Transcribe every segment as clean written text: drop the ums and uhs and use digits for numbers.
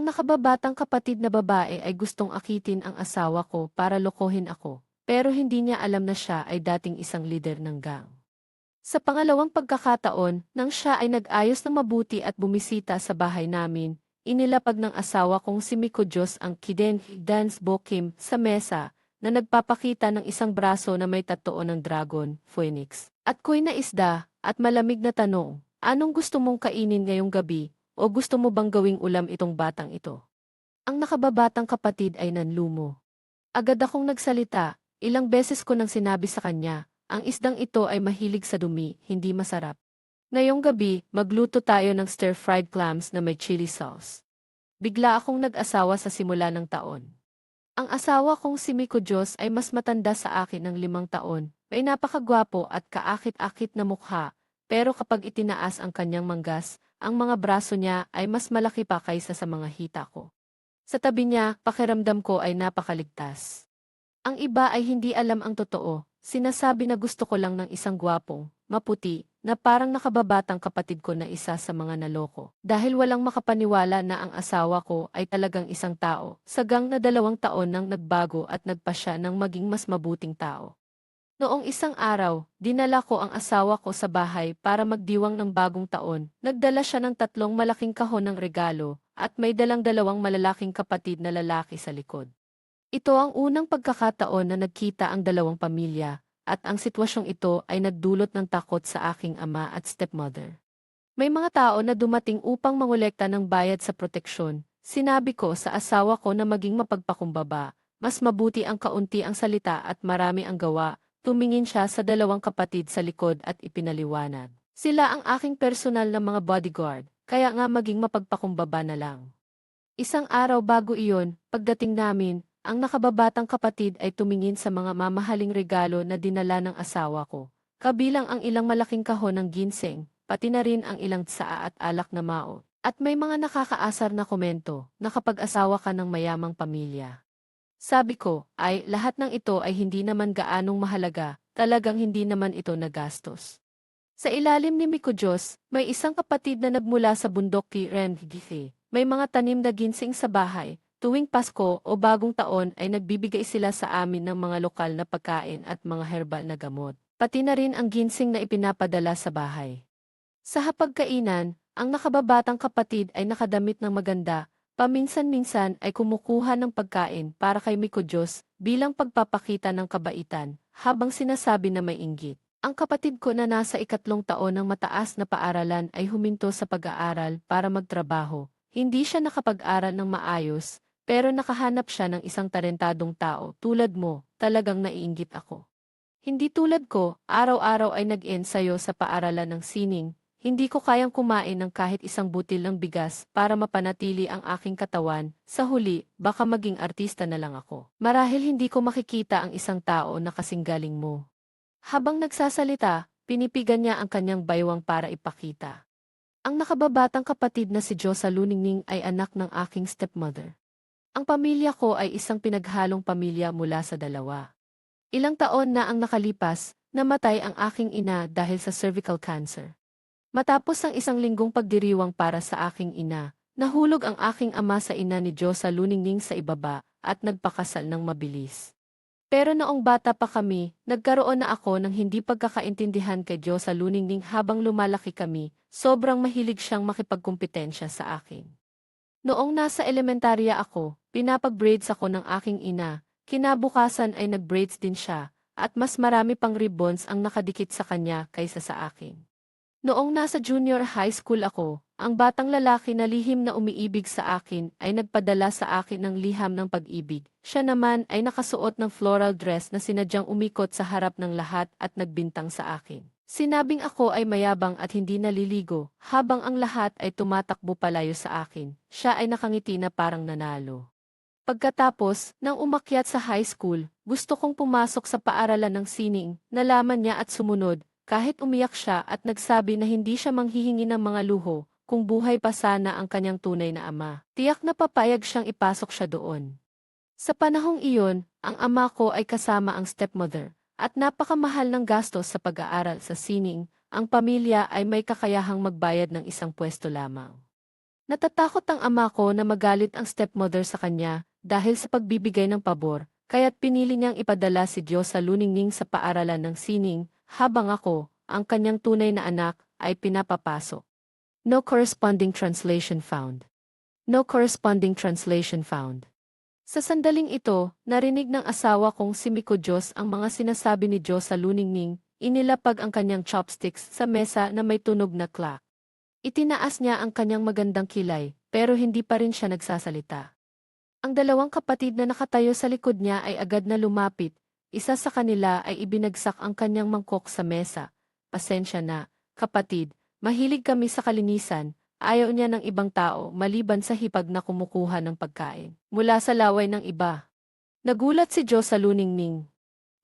Ang nakababatang kapatid na babae ay gustong akitin ang asawa ko para lokohin ako, pero hindi niya alam na siya ay dating isang lider ng gang. Sa pangalawang pagkakataon, nang siya ay nag-ayos ng mabuti at bumisita sa bahay namin, inilapag ng asawa kong si Miko Diyos ang Kiden Dance Bokim sa mesa na nagpapakita ng isang braso na may tattoo ng dragon, phoenix, at kuy na isda, at malamig na tanong, anong gusto mong kainin ngayong gabi, o gusto mo bang gawing ulam itong batang ito? Ang nakababatang kapatid ay nanlumo. Agad akong nagsalita, ilang beses ko nang sinabi sa kanya, ang isdang ito ay mahilig sa dumi, hindi masarap. Ngayong gabi, magluto tayo ng stir-fried clams na may chili sauce. Bigla akong nag-asawa sa simula ng taon. Ang asawa kong si Miko Diyos ay mas matanda sa akin ng 5 taon, may napakagwapo at kaakit-akit na mukha, pero kapag itinaas ang kanyang manggas, ang mga braso niya ay mas malaki pa kaysa sa mga hita ko. Sa tabi niya, pakiramdam ko ay napakaligtas. Ang iba ay hindi alam ang totoo, sinasabi na gusto ko lang ng isang gwapong, maputi, na parang nakababatang kapatid ko na isa sa mga naloko. Dahil walang makapaniwala na ang asawa ko ay talagang isang tao, sagang na 2 taon nang nagbago at nagpa siya ng maging mas mabuting tao. Noong isang araw, dinala ko ang asawa ko sa bahay para magdiwang ng bagong taon. Nagdala siya ng 3 malaking kahon ng regalo, at may dalang 2 malalaking kapatid na lalaki sa likod. Ito ang unang pagkakataon na nagkita ang dalawang pamilya, at ang sitwasyong ito ay nagdulot ng takot sa aking ama at stepmother. May mga tao na dumating upang mangolekta ng bayad sa proteksyon. Sinabi ko sa asawa ko na maging mapagpakumbaba, mas mabuti ang kaunti ang salita at marami ang gawa. Tumingin siya sa 2 kapatid sa likod at ipinaliwanag. Sila ang aking personal na mga bodyguard, kaya nga maging mapagpakumbaba na lang. Isang araw bago iyon, pagdating namin, ang nakababatang kapatid ay tumingin sa mga mamahaling regalo na dinala ng asawa ko. Kabilang ang ilang malaking kahon ng ginseng, pati na rin ang ilang tsaa at alak na mao. At may mga nakakaasar na komento, nakapag-asawa ka ng mayamang pamilya. Sabi ko, ay lahat ng ito ay hindi naman gaanong mahalaga, talagang hindi naman ito nagastos. Sa ilalim ni Miko Diyos, may isang kapatid na nagmula sa bundok kay Rengithi. May mga tanim na ginseng sa bahay. Tuwing Pasko o Bagong Taon ay nagbibigay sila sa amin ng mga lokal na pagkain at mga herbal na gamot. Pati na rin ang ginseng na ipinapadala sa bahay. Sa hapagkainan, ang nakababatang kapatid ay nakadamit ng maganda. Paminsan-minsan ay kumukuha ng pagkain para kay Miko Diyos bilang pagpapakita ng kabaitan, habang sinasabi na may inggit. Ang kapatid ko na nasa 3 taon ng mataas na paaralan ay huminto sa pag-aaral para magtrabaho. Hindi siya nakapag-aral ng maayos, pero nakahanap siya ng isang talentadong tao tulad mo, talagang naiinggit ako. Hindi tulad ko, araw-araw ay nag-ensayo sa paaralan ng sining. Hindi ko kayang kumain ng kahit isang butil ng bigas para mapanatili ang aking katawan. Sa huli, baka maging artista na lang ako. Marahil hindi ko makikita ang isang tao na kasing galing mo. Habang nagsasalita, pinipigan niya ang kanyang baywang para ipakita. Ang nakababatang kapatid na si Josa Luningning ay anak ng aking stepmother. Ang pamilya ko ay isang pinaghalong pamilya mula sa dalawa. Ilang taon na ang nakalipas, namatay ang aking ina dahil sa cervical cancer. Matapos ang isang linggong pagdiriwang para sa aking ina, nahulog ang aking ama sa ina ni Josa Luningning sa ibaba at nagpakasal ng mabilis. Pero noong bata pa kami, nagkaroon na ako ng hindi pagkakaintindihan kay Josa Luningning habang lumalaki kami, sobrang mahilig siyang makipagkumpetensya sa akin. Noong nasa elementarya ako, pinapag-braids ako ng aking ina, kinabukasan ay nag-braids din siya, at mas marami pang ribbons ang nakadikit sa kanya kaysa sa akin. Noong nasa junior high school ako, ang batang lalaki na lihim na umiibig sa akin ay nagpadala sa akin ng liham ng pag-ibig. Siya naman ay nakasuot ng floral dress na sinadyang umikot sa harap ng lahat at nagbintang sa akin. Sinabing ako ay mayabang at hindi naliligo, habang ang lahat ay tumatakbo palayo sa akin. Siya ay nakangiti na parang nanalo. Pagkatapos, nang umakyat sa high school, gusto kong pumasok sa paaralan ng sining, nalaman niya at sumunod, kahit umiyak siya at nagsabi na hindi siya manghihingi ng mga luho, kung buhay pa sana ang kanyang tunay na ama. Tiyak na papayag siyang ipasok siya doon. Sa panahong iyon, ang ama ko ay kasama ang stepmother, at napakamahal ng gastos sa pag-aaral sa sining, ang pamilya ay may kakayahang magbayad ng isang pwesto lamang. Natatakot ang ama ko na magalit ang stepmother sa kanya dahil sa pagbibigay ng pabor, kaya't pinili niyang ipadala si Diyos sa Luningning sa paaralan ng sining, habang ako, ang kanyang tunay na anak, ay pinapapasok. No corresponding translation found. No corresponding translation found. Sa sandaling ito, narinig ng asawa kong si Miko Diyos ang mga sinasabi ni Diyos sa Luningning, inilapag ang kanyang chopsticks sa mesa na may tunog na clack. Itinaas niya ang kanyang magandang kilay, pero hindi pa rin siya nagsasalita. Ang dalawang kapatid na nakatayo sa likod niya ay agad na lumapit, isa sa kanila ay ibinagsak ang kanyang mangkok sa mesa. Pasensya na, kapatid, mahilig kami sa kalinisan, ayaw niya ng ibang tao maliban sa hipag na kumukuha ng pagkain mula sa laway ng iba. Nagulat si Diyos sa Luningning.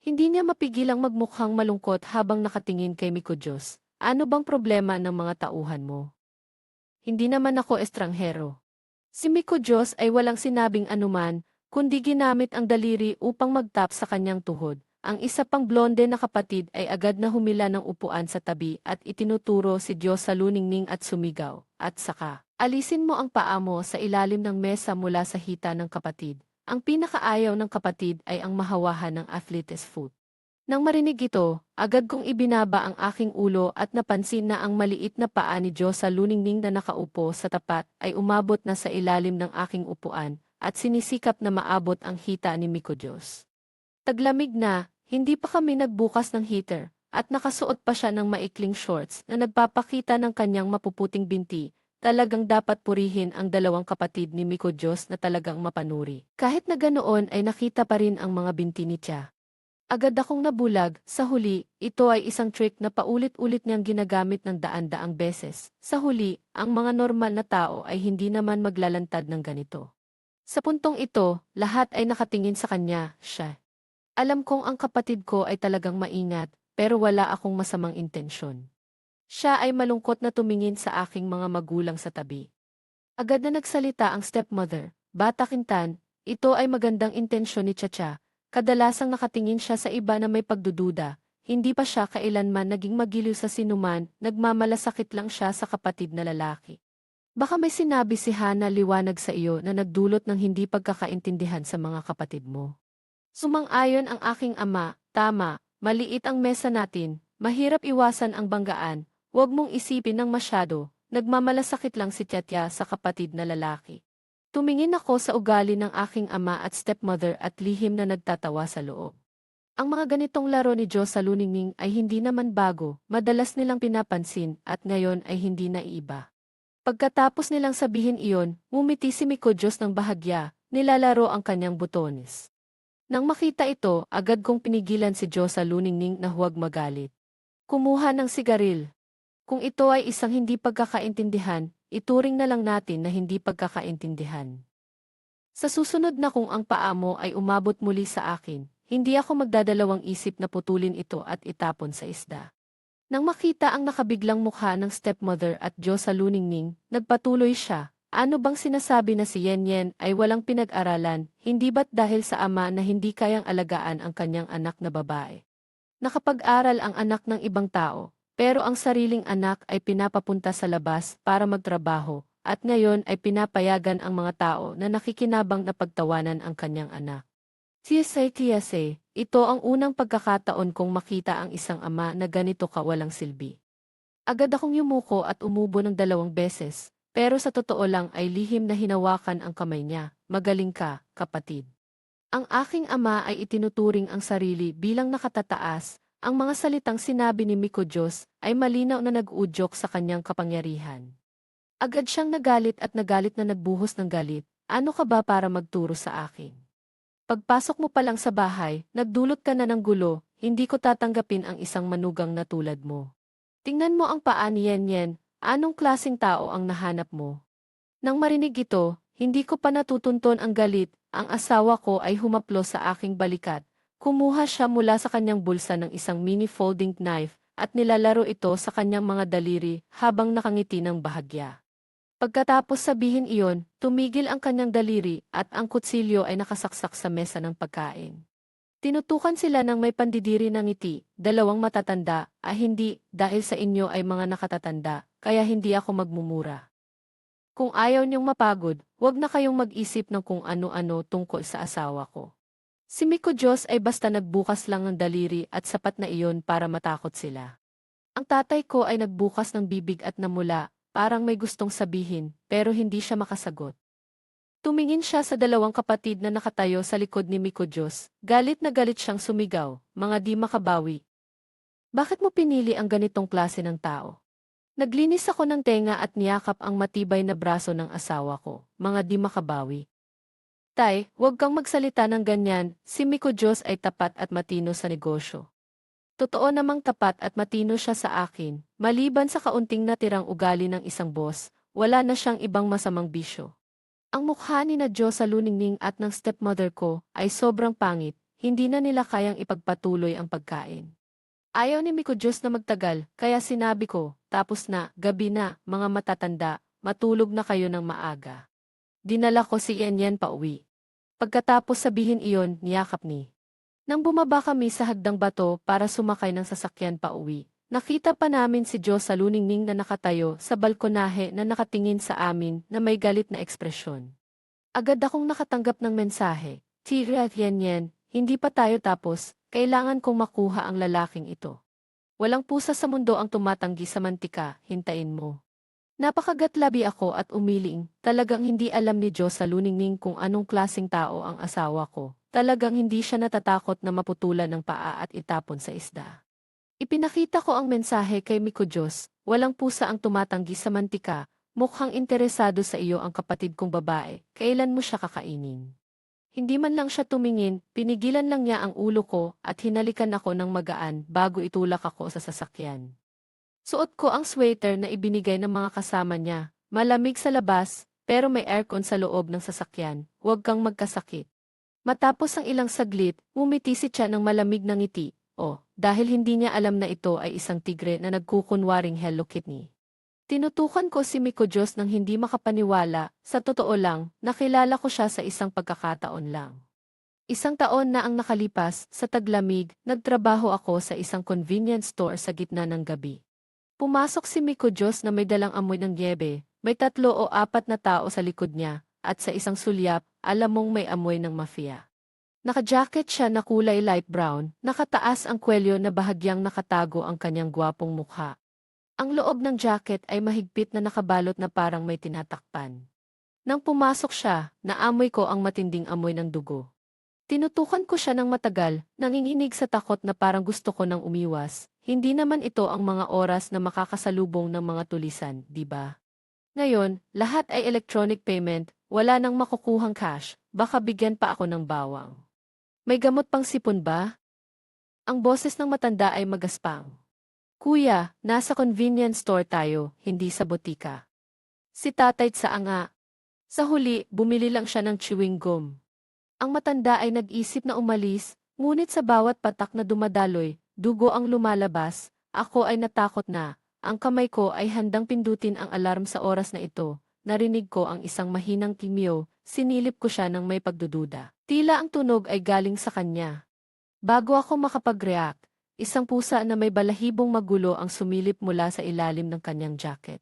Hindi niya mapigilang magmukhang malungkot habang nakatingin kay Miko Diyos. Ano bang problema ng mga tauhan mo? Hindi naman ako estranghero. Si Miko Diyos ay walang sinabing anuman, kundi ginamit ang daliri upang magtap sa kanyang tuhod. Ang isa pang blonde na kapatid ay agad na humila ng upuan sa tabi at itinuturo si Diyos sa Luningning at sumigaw. At saka, alisin mo ang paa mo sa ilalim ng mesa mula sa hita ng kapatid. Ang pinakaayaw ng kapatid ay ang mahawahan ng athlete's foot. Nang marinig ito, agad kong ibinaba ang aking ulo at napansin na ang maliit na paa ni Diyos sa Luningning na nakaupo sa tapat ay umabot na sa ilalim ng aking upuan at sinisikap na maabot ang hita ni Miko Diyos. Taglamig na, hindi pa kami nagbukas ng heater at nakasuot pa siya ng maikling shorts na nagpapakita ng kanyang mapuputing binti. Talagang dapat purihin ang dalawang kapatid ni Miko Diyos na talagang mapanuri. Kahit na ganoon ay nakita pa rin ang mga binti ni Tia. Agad akong nabulag, sa huli, ito ay isang trick na paulit-ulit niyang ginagamit ng daan-daang beses. Sa huli, ang mga normal na tao ay hindi naman maglalantad ng ganito. Sa puntong ito, lahat ay nakatingin sa kanya, siya. Alam kong ang kapatid ko ay talagang maingat, pero wala akong masamang intensyon. Siya ay malungkot na tumingin sa aking mga magulang sa tabi. Agad na nagsalita ang stepmother, Bata Kintan, ito ay magandang intensyon ni Chacha. Kadalasang nakatingin siya sa iba na may pagdududa, hindi pa siya kailanman naging magiliw sa sinuman, nagmamalasakit lang siya sa kapatid na lalaki. Baka may sinabi si Hana liwanag sa iyo na nagdulot ng hindi pagkakaintindihan sa mga kapatid mo. Sumang-ayon ang aking ama, tama, maliit ang mesa natin, mahirap iwasan ang banggaan, huwag mong isipin ng masyado, nagmamalasakit lang si Tiyatya sa kapatid na lalaki. Tumingin ako sa ugali ng aking ama at stepmother at lihim na nagtatawa sa loob. Ang mga ganitong laro ni Diyos sa Luningning ay hindi naman bago, madalas nilang pinapansin at ngayon ay hindi naiiba. Pagkatapos nilang sabihin iyon, ngumiti si Miko Diyos ng bahagya, nilalaro ang kanyang butones. Nang makita ito, agad kong pinigilan si Diyos sa Luningning na huwag magalit. Kumuha ng sigaril. Kung ito ay isang hindi pagkakaintindihan, ituring na lang natin na hindi pagkakaintindihan. Sa susunod na kung ang paa mo ay umabot muli sa akin, hindi ako magdadalawang isip na putulin ito at itapon sa isda. Nang makita ang nakabiglang mukha ng stepmother at Diyos sa Luningning, nagpatuloy siya, ano bang sinasabi na si Yen Yen ay walang pinag-aralan, hindi ba't dahil sa ama na hindi kayang alagaan ang kanyang anak na babae? Nakapag-aral ang anak ng ibang tao, pero ang sariling anak ay pinapapunta sa labas para magtrabaho, at ngayon ay pinapayagan ang mga tao na nakikinabang na pagtawanan ang kanyang anak. Tiyase, ito ang unang pagkakataon kong makita ang isang ama na ganito kawalang silbi. Agad akong yumuko at umubo ng 2 beses, pero sa totoo lang ay lihim na hinawakan ang kamay niya. Magaling ka, kapatid. Ang aking ama ay itinuturing ang sarili bilang nakatataas. Ang mga salitang sinabi ni Miko Diyos ay malinaw na nag-uudyok sa kanyang kapangyarihan. Agad siyang nagalit na nagbuhos ng galit. Ano ka ba para magturo sa akin? Pagpasok mo pa lang sa bahay, nagdulot ka na ng gulo, hindi ko tatanggapin ang isang manugang na tulad mo. Tingnan mo ang paa ni Yen Yen, anong klaseng tao ang nahanap mo? Nang marinig ito, hindi ko pa natutunton ang galit, ang asawa ko ay humaplo sa aking balikat. Kumuha siya mula sa kanyang bulsa ng isang mini folding knife at nilalaro ito sa kanyang mga daliri habang nakangiti ng bahagya. Pagkatapos sabihin iyon, tumigil ang kanyang daliri at ang kutsilyo ay nakasaksak sa mesa ng pagkain. Tinutukan sila ng may pandidiri ng ngiti, 2 matatanda, hindi, dahil sa inyo ay mga nakatatanda, kaya hindi ako magmumura. Kung ayaw niyong mapagod, huwag na kayong mag-isip ng kung ano-ano tungkol sa asawa ko. Si Miko Diyos ay basta nagbukas lang ng daliri at sapat na iyon para matakot sila. Ang tatay ko ay nagbukas ng bibig at namula, parang may gustong sabihin, pero hindi siya makasagot. Tumingin siya sa dalawang kapatid na nakatayo sa likod ni Miko Diyos, galit na galit siyang sumigaw, mga di makabawi. Bakit mo pinili ang ganitong klase ng tao? Naglinis ako ng tenga at niyakap ang matibay na braso ng asawa ko, mga di makabawi. Tay, huwag kang magsalita ng ganyan, si Miko Diyos ay tapat at matino sa negosyo. Totoo namang tapat at matino siya sa akin, maliban sa kaunting natirang ugali ng isang boss, wala na siyang ibang masamang bisyo. Ang mukha ni na Diyos sa luningning at ng stepmother ko ay sobrang pangit, hindi na nila kayang ipagpatuloy ang pagkain. Ayaw ni Miko Diyos na magtagal, kaya sinabi ko, tapos na, gabi na, mga matatanda, matulog na kayo ng maaga. Dinala ko si Yan pauwi. Pagkatapos sabihin iyon, niyakap ni. Nang bumaba kami sa hagdang bato para sumakay ng sasakyan pauwi, nakita pa namin si Diyos sa luningning na nakatayo sa balkonahe na nakatingin sa amin na may galit na ekspresyon. Agad akong nakatanggap ng mensahe, Tira at Yan, hindi pa tayo tapos, kailangan kong makuha ang lalaking ito. Walang pusa sa mundo ang tumatanggi sa mantika, hintayin mo. Napakagatlabi ako at umiling, talagang hindi alam ni Diyos sa luningning kung anong klaseng tao ang asawa ko. Talagang hindi siya natatakot na maputulan ng paa at itapon sa isda. Ipinakita ko ang mensahe kay Miko Diyos, walang pusa ang tumatanggi sa mantika, mukhang interesado sa iyo ang kapatid kong babae, kailan mo siya kakainin? Hindi man lang siya tumingin, pinigilan lang niya ang ulo ko at hinalikan ako ng magaan bago itulak ako sa sasakyan. Suot ko ang sweater na ibinigay ng mga kasama niya. Malamig sa labas, pero may aircon sa loob ng sasakyan. Huwag kang magkasakit. Matapos ang ilang saglit, ngumiti si Cha ng malamig na ngiti. Dahil hindi niya alam na ito ay isang tigre na nagkukunwaring Hello Kitty. Tinutukan ko si Miko Diyos nang hindi makapaniwala. Sa totoo lang, nakilala ko siya sa isang pagkakataon lang. Isang taon na ang nakalipas, sa taglamig, nagtrabaho ako sa isang convenience store sa gitna ng gabi. Pumasok si Miko Diyos na may dalang amoy ng niebe, may 3 o 4 na tao sa likod niya, at sa isang sulyap, alam mong may amoy ng mafia. Naka-jacket siya na kulay light brown, nakataas ang kwelyo na bahagyang nakatago ang kanyang gwapong mukha. Ang loob ng jacket ay mahigpit na nakabalot na parang may tinatakpan. Nang pumasok siya, naamoy ko ang matinding amoy ng dugo. Tinutukan ko siya ng matagal, nanginginig sa takot na parang gusto ko nang umiwas. Hindi naman ito ang mga oras na makakasalubong ng mga tulisan, di ba? Ngayon, lahat ay electronic payment, wala nang makukuhang cash, baka bigyan pa ako ng bawang. May gamot pang sipon ba? Ang boses ng matanda ay magaspang. Kuya, nasa convenience store tayo, hindi sa botika. Si tatay saanga. Sa huli, bumili lang siya ng chewing gum. Ang matanda ay nag-isip na umalis, ngunit sa bawat patak na dumadaloy, dugo ang lumalabas, ako ay natakot na. Ang kamay ko ay handang pindutin ang alarm sa oras na ito. Narinig ko ang isang mahinang kimyo, sinilip ko siya ng may pagdududa. Tila ang tunog ay galing sa kanya. Bago ako makapag-react, isang pusa na may balahibong magulo ang sumilip mula sa ilalim ng kanyang jacket.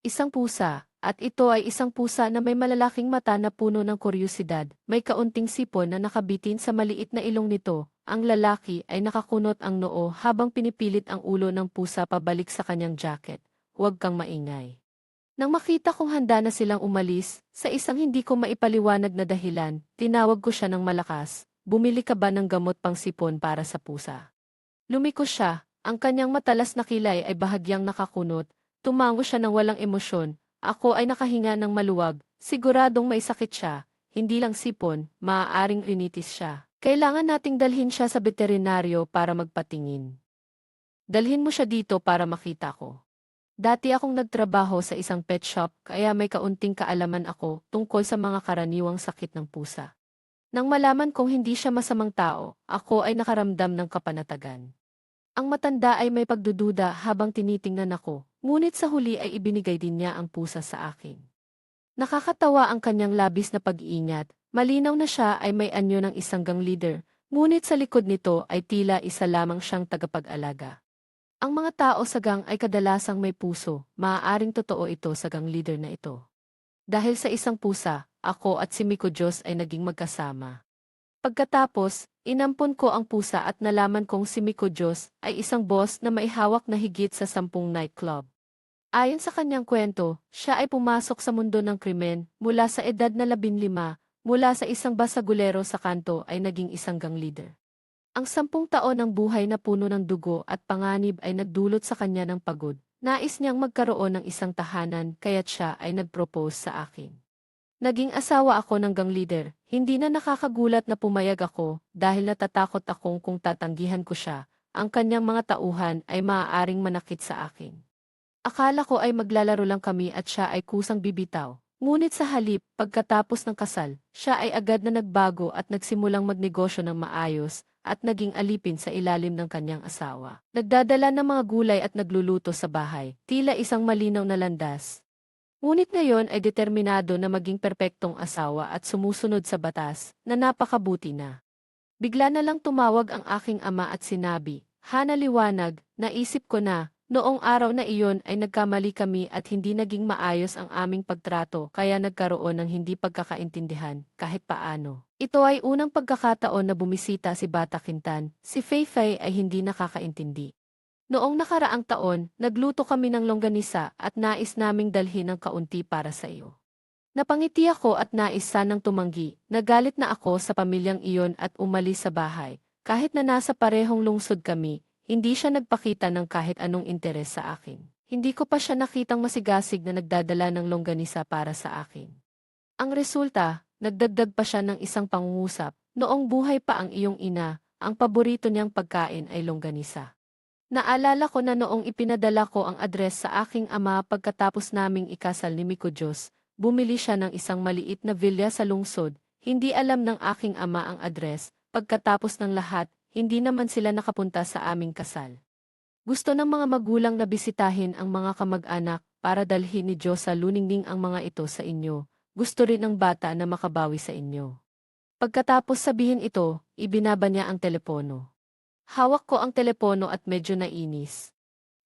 Isang pusa, at ito ay isang pusa na may malalaking mata na puno ng kuryosidad, may kaunting sipon na nakabitin sa maliit na ilong nito. Ang lalaki ay nakakunot ang noo habang pinipilit ang ulo ng pusa pabalik sa kanyang jacket. Huwag kang maingay. Nang makita kong handa na silang umalis, sa isang hindi ko maipaliwanag na dahilan, tinawag ko siya ng malakas, bumili ka ba ng gamot pang sipon para sa pusa? Lumiko siya, ang kanyang matalas na kilay ay bahagyang nakakunot, tumango siya ng walang emosyon, ako ay nakahinga ng maluwag, siguradong may sakit siya, hindi lang sipon, maaaring rinitis siya. Kailangan nating dalhin siya sa veterinaryo para magpatingin. Dalhin mo siya dito para makita ko. Dati akong nagtrabaho sa isang pet shop kaya may kaunting kaalaman ako tungkol sa mga karaniwang sakit ng pusa. Nang malaman kong hindi siya masamang tao, ako ay nakaramdam ng kapanatagan. Ang matanda ay may pagdududa habang tinitingnan ako, ngunit sa huli ay ibinigay din niya ang pusa sa akin. Nakakatawa ang kanyang labis na pag-iingat, malinaw na siya ay may anyo ng isang gang leader, ngunit sa likod nito ay tila isa lamang siyang tagapag-alaga. Ang mga tao sa gang ay kadalasang may puso, maaaring totoo ito sa gang leader na ito. Dahil sa isang pusa, ako at si Miko Diyos ay naging magkasama. Pagkatapos, inampon ko ang pusa at nalaman kong si Miko Diyos ay isang boss na may hawak na higit sa 10 nightclub. Ayon sa kanyang kwento, siya ay pumasok sa mundo ng krimen mula sa edad na 15, mula sa isang basagulero sa kanto ay naging isang gang leader. Ang 10 taon ng buhay na puno ng dugo at panganib ay nagdulot sa kanya ng pagod. Nais niyang magkaroon ng isang tahanan kaya't siya ay nag-propose sa akin. Naging asawa ako ng gang leader, hindi na nakakagulat na pumayag ako dahil natatakot akong kung tatanggihan ko siya, ang kanyang mga tauhan ay maaaring manakit sa akin. Akala ko ay maglalaro lang kami at siya ay kusang bibitaw. Ngunit sa halip, pagkatapos ng kasal, siya ay agad na nagbago at nagsimulang magnegosyo ng maayos at naging alipin sa ilalim ng kanyang asawa. Nagdadala ng mga gulay at nagluluto sa bahay, tila isang malinaw na landas. Ngunit ngayon ay determinado na maging perpektong asawa at sumusunod sa batas na napakabuti na. Bigla na lang tumawag ang aking ama at sinabi, "Hana liwanag, naisip ko na, noong araw na iyon ay nagkamali kami at hindi naging maayos ang aming pagtrato kaya nagkaroon ng hindi pagkakaintindihan kahit paano." Ito ay unang pagkakataon na bumisita si Bata Quintan, si Fei ay hindi nakakaintindi. Noong nakaraang taon, nagluto kami ng longganisa at nais naming dalhin ng kaunti para sa iyo. Napangiti ako at nais sanang tumanggi, nagalit na ako sa pamilyang iyon at umalis sa bahay. Kahit na nasa parehong lungsod kami, hindi siya nagpakita ng kahit anong interes sa akin. Hindi ko pa siya nakitang masigasig na nagdadala ng longganisa para sa akin. Ang resulta, nagdagdag pa siya ng isang pangungusap, noong buhay pa ang iyong ina, ang paborito niyang pagkain ay longganisa. Naalala ko na noong ipinadala ko ang address sa aking ama pagkatapos naming ikasal ni Miko Diyos, bumili siya ng isang maliit na villa sa lungsod, hindi alam ng aking ama ang address, pagkatapos ng lahat, hindi naman sila nakapunta sa aming kasal. Gusto ng mga magulang na bisitahin ang mga kamag-anak para dalhin ni Diyos sa luningning ang mga ito sa inyo, gusto rin ng bata na makabawi sa inyo. Pagkatapos sabihin ito, ibinaba niya ang telepono. Hawak ko ang telepono at medyo nainis.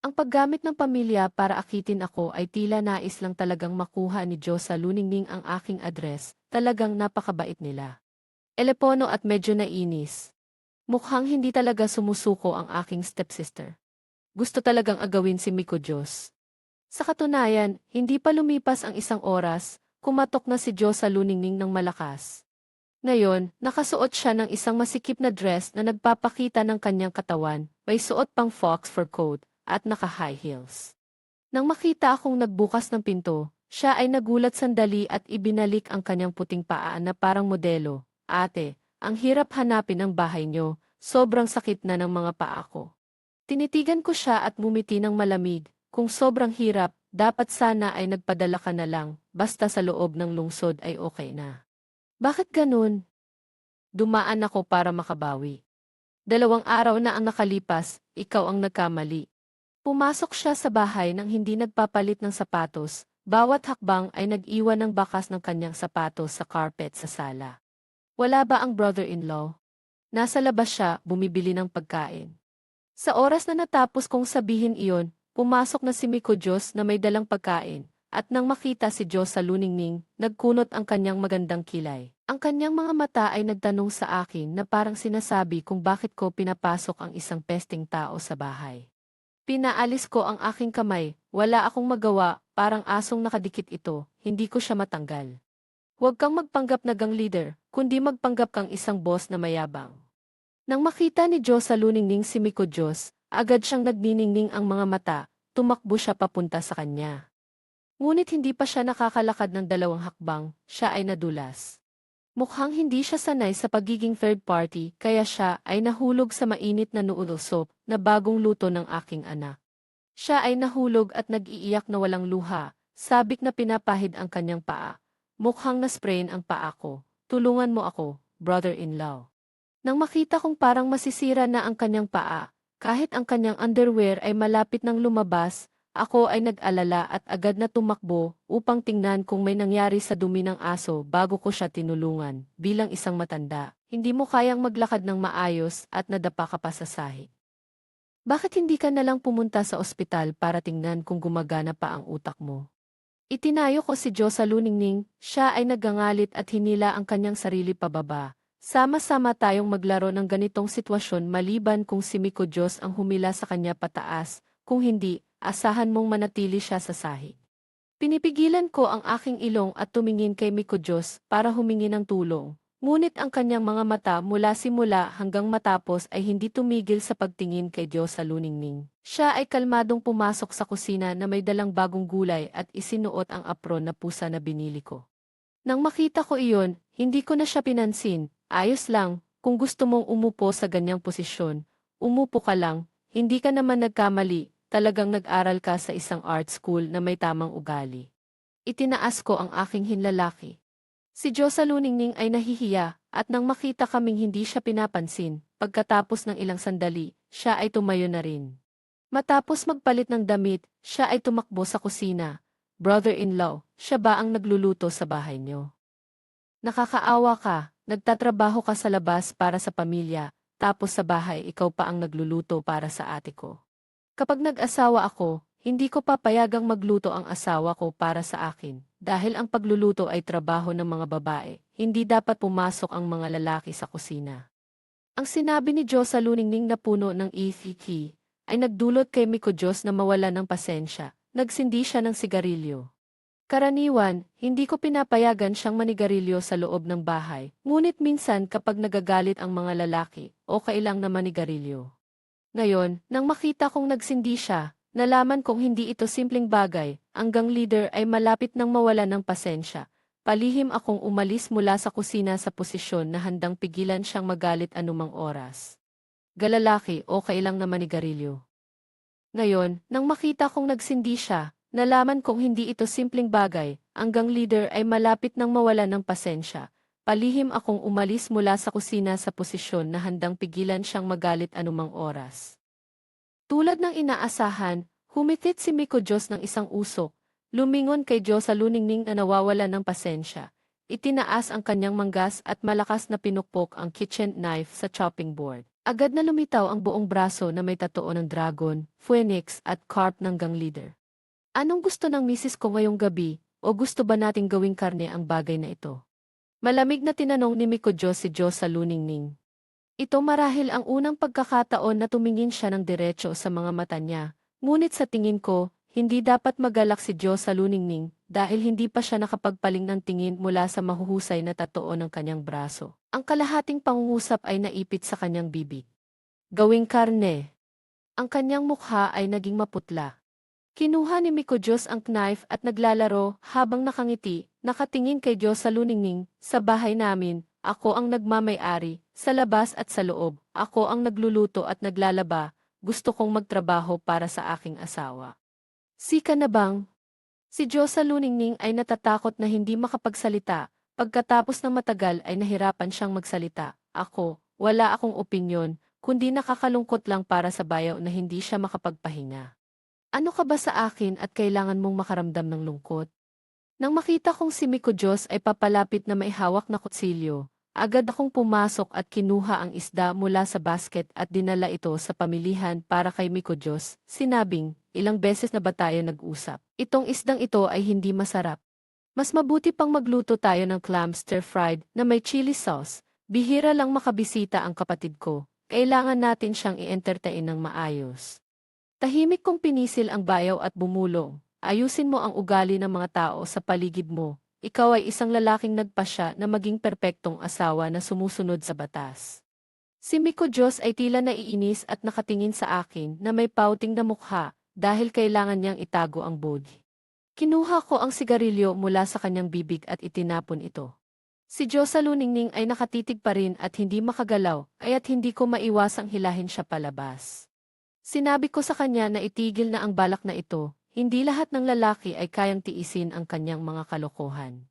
Ang paggamit ng pamilya para akitin ako ay tila nais lang talagang makuha ni Diyos sa luningning ang aking address, talagang napakabait nila. Elepono at medyo nainis. Mukhang hindi talaga sumusuko ang aking stepsister. Gusto talagang agawin si Miko Diyos. Sa katunayan, hindi pa lumipas ang isang oras, kumatok na si Diyos sa luningning ng malakas. Ngayon, nakasuot siya ng isang masikip na dress na nagpapakita ng kanyang katawan, may suot pang fox fur coat, at naka-high heels. Nang makita akong nagbukas ng pinto, siya ay nagulat sandali at ibinalik ang kanyang puting paa na parang modelo. "Ate, ang hirap hanapin ang bahay niyo, sobrang sakit na ng mga paa ko." Tinitigan ko siya at mumiti ng malamig, "Kung sobrang hirap, dapat sana ay nagpadala ka na lang, basta sa loob ng lungsod ay okay na." "Bakit ganun?" Dumaan ako para makabawi. 2 araw na ang nakalipas, ikaw ang nagkamali. Pumasok siya sa bahay nang hindi nagpapalit ng sapatos, bawat hakbang ay nag-iwan ng bakas ng kanyang sapatos sa carpet sa sala. Wala ba ang brother-in-law? Nasa labas siya, bumibili ng pagkain. Sa oras na natapos kong sabihin iyon, pumasok na si Miko Diyos na may dalang pagkain. At nang makita si Diyos sa luningning, nagkunot ang kanyang magandang kilay. Ang kanyang mga mata ay nagtanong sa akin na parang sinasabi kung bakit ko pinapasok ang isang pesting tao sa bahay. Pinaalis ko ang aking kamay, wala akong magawa, parang asong nakadikit ito, hindi ko siya matanggal. Huwag kang magpanggap na gang leader, kundi magpanggap kang isang boss na mayabang. Nang makita ni Diyos sa luningning si Miko Diyos, agad siyang nagniningning ang mga mata, tumakbo siya papunta sa kanya. Ngunit hindi pa siya nakakalakad ng 2 hakbang, siya ay nadulas. Mukhang hindi siya sanay sa pagiging third party kaya siya ay nahulog sa mainit na noodle soup na bagong luto ng aking anak. Siya ay nahulog at nag-iiyak na walang luha, sabik na pinapahid ang kanyang paa. Mukhang nasprain ang paa ko. "Tulungan mo ako, brother-in-law." Nang makita kong parang masisira na ang kanyang paa, kahit ang kanyang underwear ay malapit nang lumabas, ako ay nag-alala at agad na tumakbo upang tingnan kung may nangyari sa dumi ng aso bago ko siya tinulungan. Bilang isang matanda, hindi mo kayang maglakad ng maayos at nadapa ka pa sa sahig. Bakit hindi ka nalang pumunta sa ospital para tingnan kung gumagana pa ang utak mo? Itinayo ko si Diyos sa luningning, siya ay nagangalit at hinila ang kanyang sarili pababa. Sama-sama tayong maglaro ng ganitong sitwasyon maliban kung si Miko Diyos ang humila sa kanya pataas, kung hindi, asahan mong manatili siya sa sahig. Pinipigilan ko ang aking ilong at tumingin kay Miko Diyos para humingi ng tulong. Ngunit ang kanyang mga mata mula simula hanggang matapos ay hindi tumigil sa pagtingin kay Diyos sa luningning. Siya ay kalmadong pumasok sa kusina na may dalang bagong gulay at isinuot ang apron na pusa na binili ko. Nang makita ko iyon, hindi ko na siya pinansin. Ayos lang, kung gusto mong umupo sa ganyang posisyon, umupo ka lang, hindi ka naman nagkamali, talagang nag-aral ka sa isang art school na may tamang ugali. Itinaas ko ang aking hinlalaki. Si Diyos sa luningning ay nahihiya, at nang makita kaming hindi siya pinapansin, pagkatapos ng ilang sandali, siya ay tumayo na rin. Matapos magpalit ng damit, siya ay tumakbo sa kusina. Brother-in-law, siya ba ang nagluluto sa bahay niyo? Nakakaawa ka, nagtatrabaho ka sa labas para sa pamilya, tapos sa bahay ikaw pa ang nagluluto para sa ate ko. Kapag nag-asawa ako, hindi ko papayagang magluto ang asawa ko para sa akin, dahil ang pagluluto ay trabaho ng mga babae, hindi dapat pumasok ang mga lalaki sa kusina. Ang sinabi ni Diyos sa luningning na puno ng ECT ay nagdulot kay Miko Diyos na mawala ng pasensya, nagsindi siya ng sigarilyo. Karaniwan, hindi ko pinapayagan siyang manigarilyo sa loob ng bahay, ngunit minsan kapag nagagalit ang mga lalaki, okay lang na manigarilyo. Ngayon, nang makita kong nagsindi siya, nalaman kong hindi ito simpleng bagay, ang gang leader ay malapit nang mawala ng pasensya. Palihim akong umalis mula sa kusina sa posisyon na handang pigilan siyang magalit anumang oras. Galalaki, okay lang na manigarilyo. Ngayon, nang makita kong nagsindi siya, nalaman kong hindi ito simpleng bagay, ang gang leader ay malapit nang mawala ng pasensya. Palihim akong umalis mula sa kusina sa posisyon na handang pigilan siyang magalit anumang oras. Tulad ng inaasahan, humitit si Miko Diyos ng isang usok, lumingon kay Diyos sa luningning na nawawala ng pasensya. Itinaas ang kanyang manggas at malakas na pinukpok ang kitchen knife sa chopping board. Agad na lumitaw ang buong braso na may tatoo ng dragon, phoenix at carp ng gang leader. Anong gusto ng misis ko ngayong gabi, o gusto ba nating gawing karne ang bagay na ito? Malamig na tinanong ni Miko Diyos si Diyos sa luningning. Ito marahil ang unang pagkakataon na tumingin siya ng diretso sa mga mata niya, ngunit sa tingin ko, hindi dapat magalak si Diyos sa luningning dahil hindi pa siya nakapagpaling ng tingin mula sa mahuhusay na tatoo ng kanyang braso. Ang kalahating pangungusap ay naipit sa kanyang bibig. Gawing karne. Ang kanyang mukha ay naging maputla. Kinuha ni Miko Diyos ang knife at naglalaro habang nakangiti, nakatingin kay Diyos sa luningning, sa bahay namin, ako ang nagmamay-ari, sa labas at sa loob, ako ang nagluluto at naglalaba, gusto kong magtrabaho para sa aking asawa. Sika na bang? Si Diyos sa luningning ay natatakot na hindi makapagsalita, pagkatapos ng matagal ay nahirapan siyang magsalita. Ako, wala akong opinyon, kundi nakakalungkot lang para sa bayaw na hindi siya makapagpahinga. Ano ka ba sa akin at kailangan mong makaramdam ng lungkot? Nang makita kong si Miko Diyos ay papalapit na may hawak na kutsilyo, agad akong pumasok at kinuha ang isda mula sa basket at dinala ito sa pamilihan para kay Miko Diyos, sinabing, ilang beses na ba tayo nag-usap? Itong isdang ito ay hindi masarap. Mas mabuti pang magluto tayo ng clam stir-fried na may chili sauce. Bihira lang makabisita ang kapatid ko, kailangan natin siyang i-entertain ng maayos. Tahimik kong pinisil ang bayaw at bumulong. Ayusin mo ang ugali ng mga tao sa paligid mo. Ikaw ay isang lalaking nagpasya na maging perpektong asawa na sumusunod sa batas. Si Miko Diyos ay tila naiinis at nakatingin sa akin na may pouting na mukha dahil kailangan niyang itago ang body. Kinuha ko ang sigarilyo mula sa kanyang bibig at itinapon ito. Si Diyos sa luningning ay nakatitig pa rin at hindi makagalaw, kaya't hindi ko maiwasang hilahin siya palabas. Sinabi ko sa kanya na itigil na ang balak na ito, hindi lahat ng lalaki ay kayang tiisin ang kanyang mga kalokohan.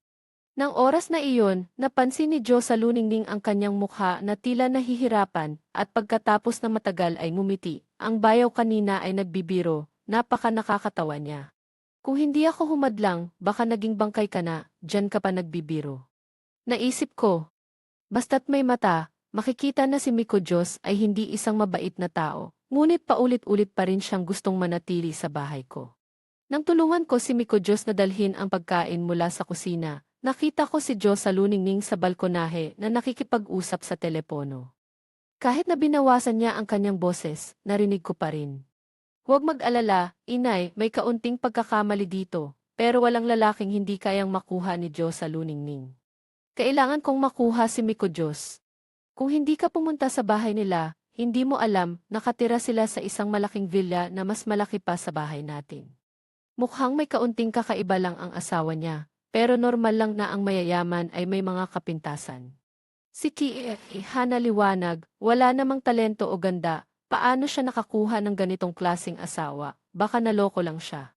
Nang oras na iyon, napansin ni Diyos sa luningning ang kanyang mukha na tila nahihirapan at pagkatapos na matagal ay ngumiti. Ang bayaw kanina ay nagbibiro, napaka nakakatawa niya. Kung hindi ako humadlang, baka naging bangkay ka na, diyan ka pa nagbibiro. Naisip ko, basta't may mata, makikita na si Miko Diyos ay hindi isang mabait na tao. Ngunit paulit-ulit pa rin siyang gustong manatili sa bahay ko. Nang tulungan ko si Miko Diyos na dalhin ang pagkain mula sa kusina, nakita ko si Diyos sa luningning sa balkonahe na nakikipag-usap sa telepono. Kahit na binawasan niya ang kanyang boses, narinig ko pa rin. Huwag mag-alala, inay, may kaunting pagkakamali dito, pero walang lalaking hindi kayang makuha ni Diyos sa luningning. Kailangan kong makuha si Miko Diyos. Kung hindi ka pumunta sa bahay nila, hindi mo alam, nakatira sila sa isang malaking villa na mas malaki pa sa bahay natin. Mukhang may kaunting kakaiba lang ang asawa niya, pero normal lang na ang mayayaman ay may mga kapintasan. Si Hana liwanag, wala namang talento o ganda, paano siya nakakuha ng ganitong klasing asawa, baka naloko lang siya.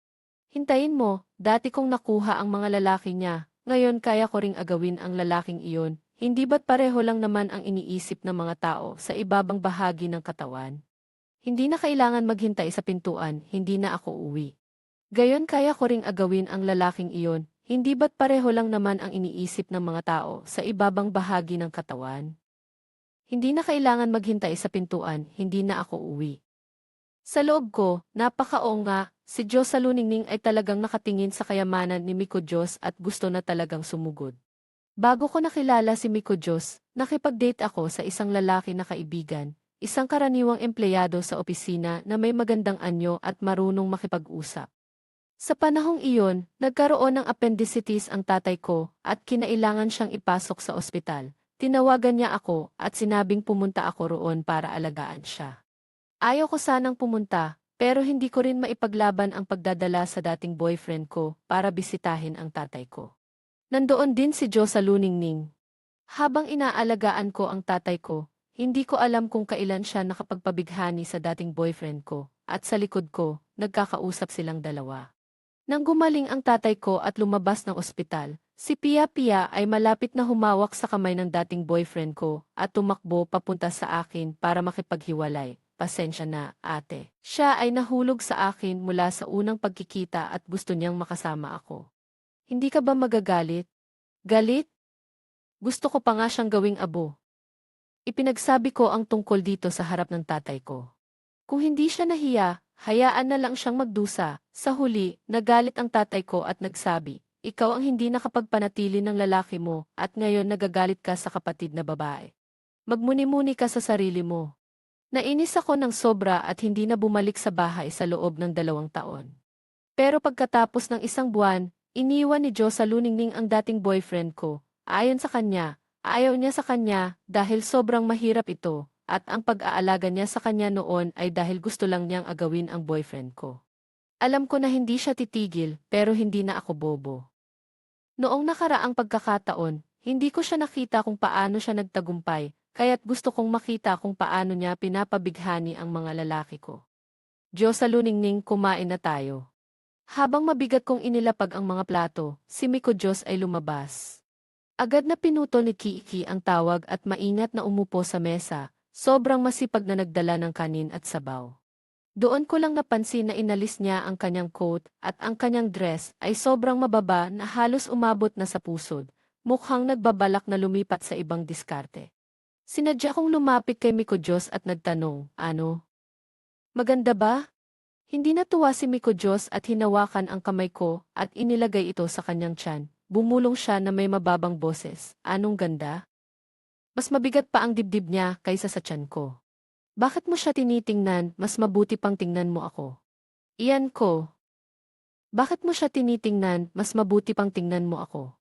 Hintayin mo, dati kong nakuha ang mga lalaki niya, ngayon kaya ko ring agawin ang lalaking iyon, hindi ba't pareho lang naman ang iniisip ng mga tao sa ibabang bahagi ng katawan? Hindi na kailangan maghintay sa pintuan, hindi na ako uwi. Gayon kaya ko ring agawin ang lalaking iyon, hindi ba't pareho lang naman ang iniisip ng mga tao sa ibabang bahagi ng katawan? Hindi na kailangan maghintay sa pintuan, hindi na ako uwi. Sa loob ko, napaka-oo nga, si Diyos sa luningning ay talagang nakatingin sa kayamanan ni Miko Diyos at gusto na talagang sumugod. Bago ko nakilala si Miko Diyos, nakipag-date ako sa isang lalaki na kaibigan, isang karaniwang empleyado sa opisina na may magandang anyo at marunong makipag-usap. Sa panahong iyon, nagkaroon ng appendicitis ang tatay ko at kinailangan siyang ipasok sa ospital. Tinawagan niya ako at sinabing pumunta ako roon para alagaan siya. Ayaw ko sanang pumunta, pero hindi ko rin maipaglaban ang pagdadala sa dating boyfriend ko para bisitahin ang tatay ko. Nandoon din si Joe sa luningning. Habang inaalagaan ko ang tatay ko, hindi ko alam kung kailan siya nakapagpabighani sa dating boyfriend ko, at sa likod ko, nagkakausap silang dalawa. Nang gumaling ang tatay ko at lumabas ng ospital, si Pia Pia ay malapit na humawak sa kamay ng dating boyfriend ko at tumakbo papunta sa akin para makipaghiwalay. Pasensya na, ate. Siya ay nahulog sa akin mula sa unang pagkikita at gusto niyang makasama ako. Hindi ka ba magagalit? Galit? Gusto ko pa nga siyang gawing abo. Ipinagsabi ko ang tungkol dito sa harap ng tatay ko. Kung hindi siya nahiya, hayaan na lang siyang magdusa. Sa huli, nagalit ang tatay ko at nagsabi, ikaw ang hindi nakapagpanatili ng lalaki mo at ngayon nagagalit ka sa kapatid na babae. Magmuni-muni ka sa sarili mo. Nainis ako ng sobra at hindi na bumalik sa bahay sa loob ng 2 taon. Pero pagkatapos ng 1 buwan, iniwan ni Joe sa luningning ang dating boyfriend ko. Ayon sa kanya, ayaw niya sa kanya dahil sobrang mahirap ito. At ang pag-aalaga niya sa kanya noon ay dahil gusto lang niyang agawin ang boyfriend ko. Alam ko na hindi siya titigil, pero hindi na ako bobo. Noong nakaraang pagkakataon, hindi ko siya nakita kung paano siya nagtagumpay, kaya't gusto kong makita kung paano niya pinapabighani ang mga lalaki ko. Diyos sa luningning, kumain na tayo. Habang mabigat kong inilapag ang mga plato, si Miko Diyos ay lumabas. Agad na pinuto ni Kiki ang tawag at maingat na umupo sa mesa. Sobrang masipag na nagdala ng kanin at sabaw. Doon ko lang napansin na inalis niya ang kanyang coat at ang kanyang dress ay sobrang mababa na halos umabot na sa pusod, mukhang nagbabalak na lumipat sa ibang diskarte. Sinadya kong lumapit kay Miko Diyos at nagtanong, ano? Maganda ba? Hindi natuwa si Miko Diyos at hinawakan ang kamay ko at inilagay ito sa kanyang tiyan. Bumulong siya na may mababang boses, anong ganda? Mas mabigat pa ang dibdib niya kaysa sa tiyan ko. Bakit mo siya tinitingnan, mas mabuti pang tingnan mo ako? Iyan ko. Bakit mo siya tinitingnan, mas mabuti pang tingnan mo ako?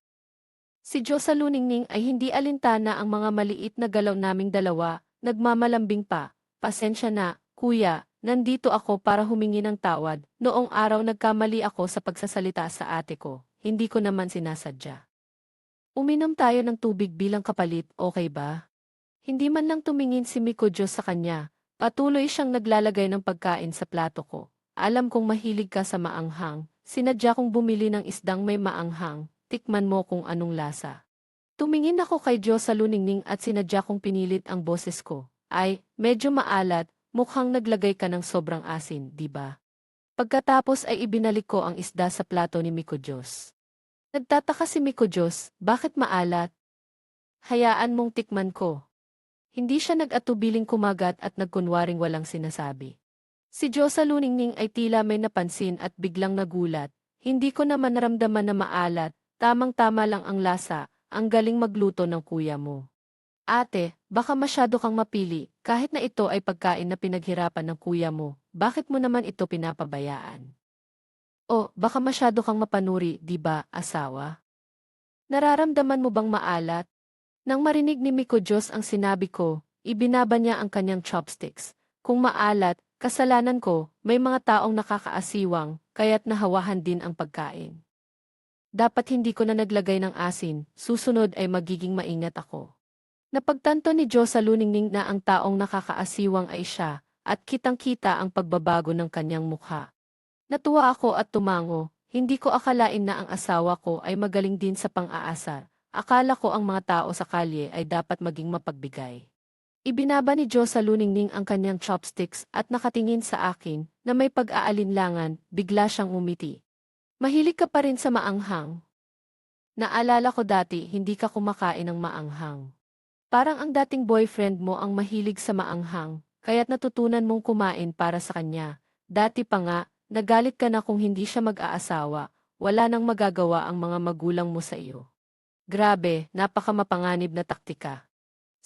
Si Joe sa luningning ay hindi alintana ang mga maliit na galaw naming dalawa, nagmamalambing pa. Pasensya na, kuya, nandito ako para humingi ng tawad. Noong araw nagkamali ako sa pagsasalita sa ate ko, hindi ko naman sinasadya. Uminom tayo ng tubig bilang kapalit, okay ba? Hindi man lang tumingin si Miko Diyos sa kanya, patuloy siyang naglalagay ng pagkain sa plato ko. Alam kong mahilig ka sa maanghang, sinadya kong bumili ng isdang may maanghang, tikman mo kung anong lasa. Tumingin ako kay Diyos sa luningning at sinadya kong pinilit ang boses ko. Ay, medyo maalat, mukhang naglagay ka ng sobrang asin, di ba? Pagkatapos ay ibinalik ko ang isda sa plato ni Miko Diyos. Nagtataka si Miko Diyos, bakit maalat? Hayaan mong tikman ko. Hindi siya nag-atubiling kumagat at nagkunwaring walang sinasabi. Si Diyosa Luningning ay tila may napansin at biglang nagulat. Hindi ko naman naramdaman na maalat, tamang-tama lang ang lasa, ang galing magluto ng kuya mo. Ate, baka masyado kang mapili, kahit na ito ay pagkain na pinaghirapan ng kuya mo, bakit mo naman ito pinapabayaan? O, baka masyado kang mapanuri, di ba, asawa? Nararamdaman mo bang maalat? Nang marinig ni Miko Diyos ang sinabi ko, ibinaba niya ang kanyang chopsticks. Kung maalat, kasalanan ko, may mga taong nakakaasiwang, kaya't nahawahan din ang pagkain. Dapat hindi ko na naglagay ng asin, susunod ay magiging maingat ako. Napagtanto ni Diyos sa luningning na ang taong nakakaasiwang ay siya, at kitang-kita ang pagbabago ng kanyang mukha. Natuwa ako at tumango, hindi ko akalain na ang asawa ko ay magaling din sa pang-aasar. Akala ko ang mga tao sa kalye ay dapat maging mapagbigay. Ibinaba ni Diyos sa luningning ang kanyang chopsticks at nakatingin sa akin na may pag-aalinlangan, bigla siyang umiti. Mahilig ka pa rin sa maanghang. Naalala ko dati hindi ka kumakain ng maanghang. Parang ang dating boyfriend mo ang mahilig sa maanghang, kaya't natutunan mong kumain para sa kanya. Dati pa nga, nagalit ka na kung hindi siya mag-aasawa, wala nang magagawa ang mga magulang mo sa iyo. Grabe, napakamapanganib na taktika.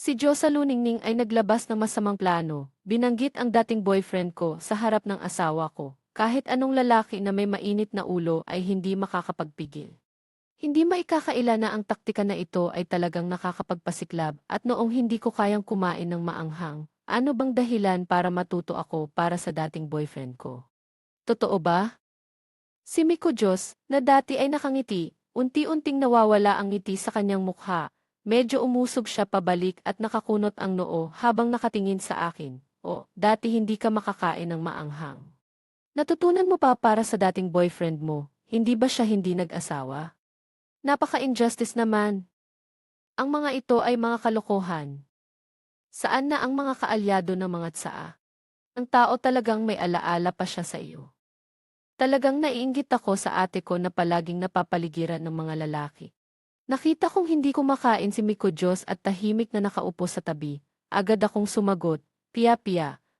Si Diyosa Luningning ay naglabas ng masamang plano, binanggit ang dating boyfriend ko sa harap ng asawa ko. Kahit anong lalaki na may mainit na ulo ay hindi makakapagpigil. Hindi maikakaila na ang taktika na ito ay talagang nakakapagpasiklab at noong hindi ko kayang kumain ng maanghang, ano bang dahilan para matuto ako para sa dating boyfriend ko? Totoo ba? Si Miko Diyos, na dati ay nakangiti, unti-unting nawawala ang ngiti sa kanyang mukha. Medyo umusog siya pabalik at nakakunot ang noo habang nakatingin sa akin. O, dati hindi ka makakain ng maanghang. Natutunan mo pa para sa dating boyfriend mo, hindi ba siya hindi nag-asawa? Napaka-injustice naman. Ang mga ito ay mga kalokohan. Saan na ang mga kaalyado ng mga tsaa? Ang tao talagang may alaala pa siya sa iyo. Talagang naiinggit ako sa ate ko na palaging napapaligiran ng mga lalaki. Nakita kong hindi kumakain si Miko Diyos at tahimik na nakaupo sa tabi. Agad akong sumagot, Pia,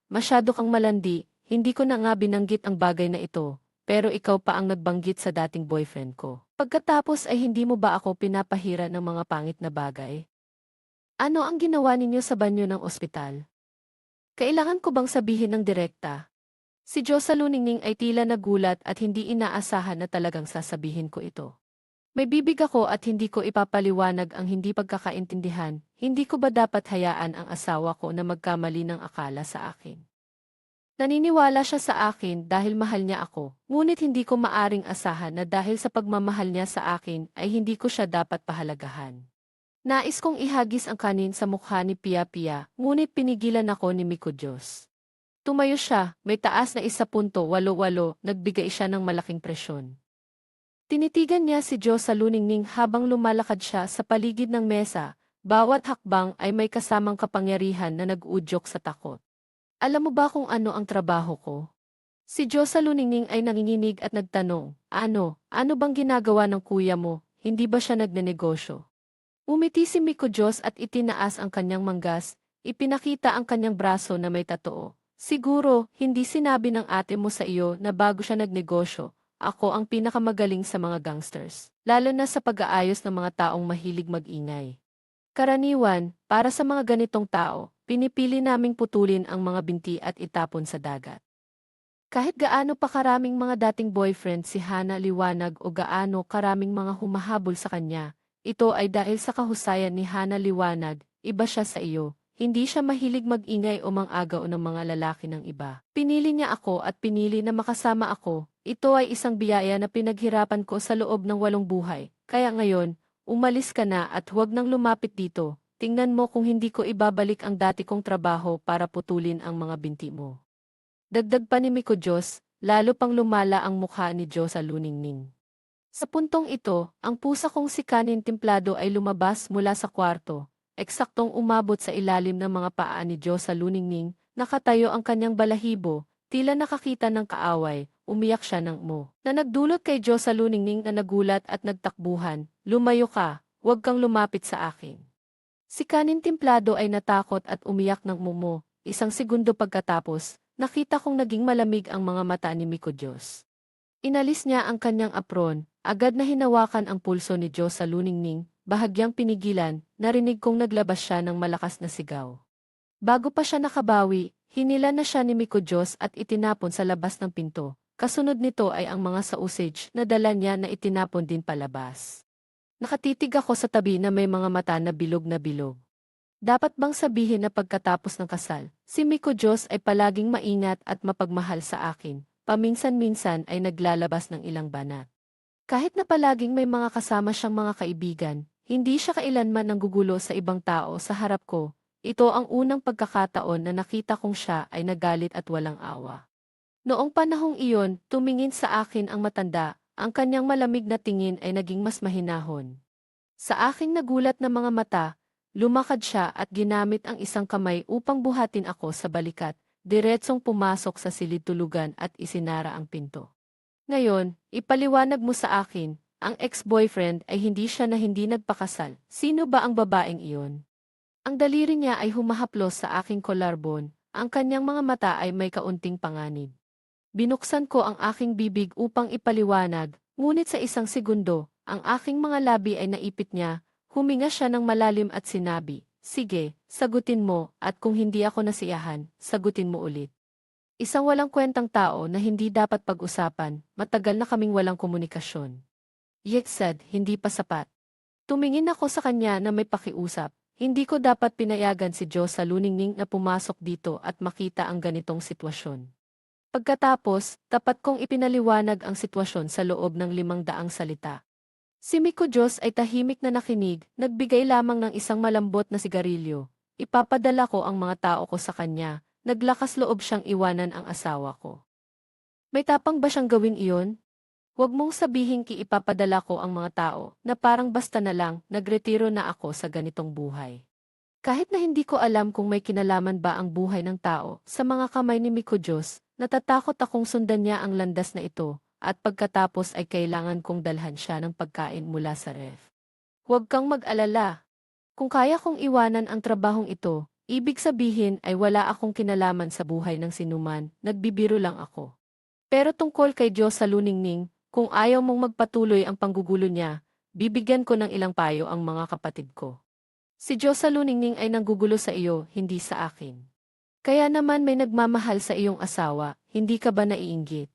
masyado kang malandi, hindi ko na nga binanggit ang bagay na ito, pero ikaw pa ang nagbanggit sa dating boyfriend ko. Pagkatapos ay hindi mo ba ako pinapahira ng mga pangit na bagay? Ano ang ginawa ninyo sa banyo ng ospital? Kailangan ko bang sabihin ng direkta? Si Diyosa Luningning ay tila nagulat at hindi inaasahan na talagang sasabihin ko ito. May bibig ako at hindi ko ipapaliwanag ang hindi pagkakaintindihan, hindi ko ba dapat hayaan ang asawa ko na magkamali ng akala sa akin? Naniniwala siya sa akin dahil mahal niya ako, ngunit hindi ko maaring asahan na dahil sa pagmamahal niya sa akin ay hindi ko siya dapat pahalagahan. Nais kong ihagis ang kanin sa mukha ni Pia, ngunit pinigilan ako ni Miko Diyos. Tumayo siya, may taas na 1.88, nagbigay siya ng malaking presyon. Tinitigan niya si Diyos sa luningning habang lumalakad siya sa paligid ng mesa, bawat hakbang ay may kasamang kapangyarihan na nag-uudyok sa takot. Alam mo ba kung ano ang trabaho ko? Si Diyos sa luningning ay nanginginig at nagtanong, ano bang ginagawa ng kuya mo, hindi ba siya nagnenegosyo? Umiti si Miko Diyos at itinaas ang kanyang manggas, ipinakita ang kanyang braso na may tatoo. Siguro, hindi sinabi ng ate mo sa iyo na bago siya nagnegosyo, ako ang pinakamagaling sa mga gangsters, lalo na sa pag-aayos ng mga taong mahilig mag-ingay. Karaniwan, para sa mga ganitong tao, pinipili naming putulin ang mga binti at itapon sa dagat. Kahit gaano pa karaming mga dating boyfriend si Hana Liwanag o gaano karaming mga humahabol sa kanya, ito ay dahil sa kahusayan ni Hana Liwanag, iba siya sa iyo. Hindi siya mahilig mag-ingay o mang-agaw ng mga lalaki ng iba. Pinili niya ako at pinili na makasama ako. Ito ay isang biyaya na pinaghirapan ko sa loob ng 8 buhay. Kaya ngayon, umalis ka na at huwag nang lumapit dito. Tingnan mo kung hindi ko ibabalik ang dati kong trabaho para putulin ang mga binti mo. Dagdag pa ni Miko Diyos, lalo pang lumala ang mukha ni Diyos sa luningning. Sa puntong ito, ang pusa kong si Kanin Templado ay lumabas mula sa kwarto. Eksaktong umabot sa ilalim ng mga paa ni Diyos sa luningning, nakatayo ang kanyang balahibo, tila nakakita ng kaaway, umiyak siya ng na nagdulot kay Diyos sa luningning na nagulat at nagtakbuhan, lumayo ka, huwag kang lumapit sa akin. Si Kanin Templado ay natakot at umiyak ng isang segundo pagkatapos, Nakita kong naging malamig ang mga mata ni Miko Diyos. Inalis niya ang kanyang apron, agad na hinawakan ang pulso ni Diyos sa luningning, bahagyang pinigilan, narinig kong naglabas siya ng malakas na sigaw. Bago pa siya nakabawi, hinila na siya ni Miko Diyos at itinapon sa labas ng pinto. Kasunod nito ay ang mga sausage na dala niya na itinapon din palabas. Nakatitig ako sa tabi na may mga mata na bilog na bilog. Dapat bang sabihin na pagkatapos ng kasal, si Miko Diyos ay palaging maingat at mapagmahal sa akin, paminsan-minsan ay naglalabas ng ilang banat. Kahit na palaging may mga kasama siyang mga kaibigan, hindi siya kailanman nanggugulo sa ibang tao sa harap ko. Ito ang unang pagkakataon na nakita kong siya ay nagalit at walang awa. Noong panahong iyon, tumingin sa akin ang matanda, ang kanyang malamig na tingin ay naging mas mahinahon. Sa aking nagulat na mga mata, lumakad siya at ginamit ang isang kamay upang buhatin ako sa balikat, diretsong pumasok sa silid-tulugan at isinara ang pinto. Ngayon, ipaliwanag mo sa akin, ang ex-boyfriend ay hindi siya na hindi nagpakasal. Sino ba ang babaeng iyon? Ang daliri niya ay humahaplos sa aking collarbone, ang kanyang mga mata ay may kaunting panganib. Binuksan ko ang aking bibig upang ipaliwanag, ngunit sa isang segundo, ang aking mga labi ay naipit niya, huminga siya ng malalim at sinabi, "Sige, sagutin mo, at kung hindi ako nasiyahan, sagutin mo ulit." Isang walang kwentang tao na hindi dapat pag-usapan, matagal na kaming walang komunikasyon. Yet said, hindi pa sapat. Tumingin ako sa kanya na may pakiusap, hindi ko dapat pinayagan si Diyos sa luningning na pumasok dito at makita ang ganitong sitwasyon. Pagkatapos, tapat kong ipinaliwanag ang sitwasyon sa loob ng 500 salita. Si Miko Diyos ay tahimik na nakinig, nagbigay lamang ng isang malambot na sigarilyo. Ipapadala ko ang mga tao ko sa kanya, naglakas loob siyang iwanan ang asawa ko. May tapang ba siyang gawin iyon? Huwag mong sabihin ipapadala ko ang mga tao na parang basta na lang nagretiro na ako sa ganitong buhay. Kahit na hindi ko alam kung may kinalaman ba ang buhay ng tao sa mga kamay ni Miko Diyos, natatakot akong sundan niya ang landas na ito, at pagkatapos ay kailangan kong dalhan siya ng pagkain mula sa ref. Huwag kang mag-alala. Kung kaya kong iwanan ang trabahong ito, ibig sabihin ay wala akong kinalaman sa buhay ng sinuman, nagbibiro lang ako. Pero tungkol kay Diyos sa luningning, kung ayaw mong magpatuloy ang panggugulo niya, bibigyan ko ng ilang payo ang mga kapatid ko. Si Diyos sa luningning ay nanggugulo sa iyo, hindi sa akin. Kaya naman may nagmamahal sa iyong asawa, hindi ka ba naiinggit?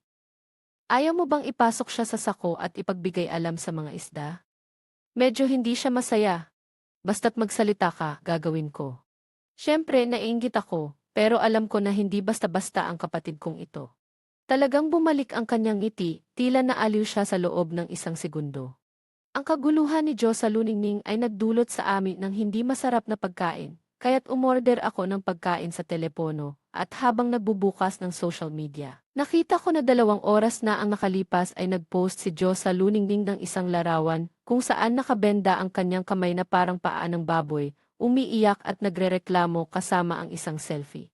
Ayaw mo bang ipasok siya sa sako at ipagbigay alam sa mga isda? Medyo hindi siya masaya. Basta't magsalita ka, gagawin ko. Siyempre, naiinggit ako, pero alam ko na hindi basta-basta ang kapatid kong ito. Talagang bumalik ang kanyang ngiti, tila naaliw siya sa loob ng isang segundo. Ang kaguluhan ni Diyos sa luningning ay nagdulot sa amin ng hindi masarap na pagkain, kaya't umorder ako ng pagkain sa telepono, at habang nagbubukas ng social media, nakita ko na 2 oras na ang nakalipas ay nagpost si Diyos sa luningning ng isang larawan, kung saan nakabenda ang kanyang kamay na parang paa ng baboy, umiiyak at nagrereklamo kasama ang isang selfie.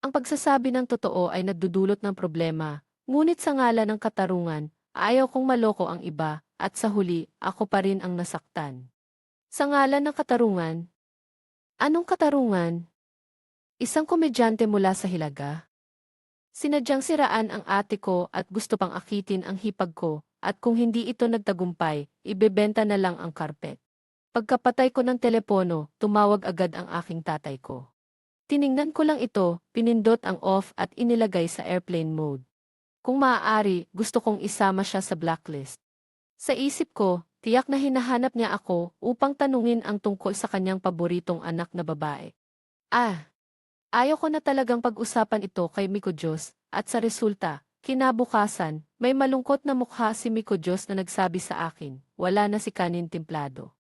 Ang pagsasabi ng totoo ay nagdudulot ng problema, ngunit sa ngalan ng katarungan, ayaw kong maloko ang iba, at sa huli, ako pa rin ang nasaktan. Sa ngalan ng katarungan? Anong katarungan? Isang komedyante mula sa Hilaga? Sinadyang siraan ang ate ko at gusto pang akitin ang hipag ko, at kung hindi ito nagtagumpay, ibebenta na lang ang karpet. Pagkapatay ko ng telepono, tumawag agad ang aking tatay ko. Tiningnan ko lang ito, pinindot ang off at inilagay sa airplane mode. Kung maaari, gusto kong isama siya sa blacklist. Sa isip ko, tiyak na hinahanap niya ako upang tanungin ang tungkol sa kanyang paboritong anak na babae. Ayaw ko na talagang pag-usapan ito kay Miko Diyos, at sa resulta, kinabukasan, may malungkot na mukha si Miko Diyos na nagsabi sa akin, wala na si kanin templado.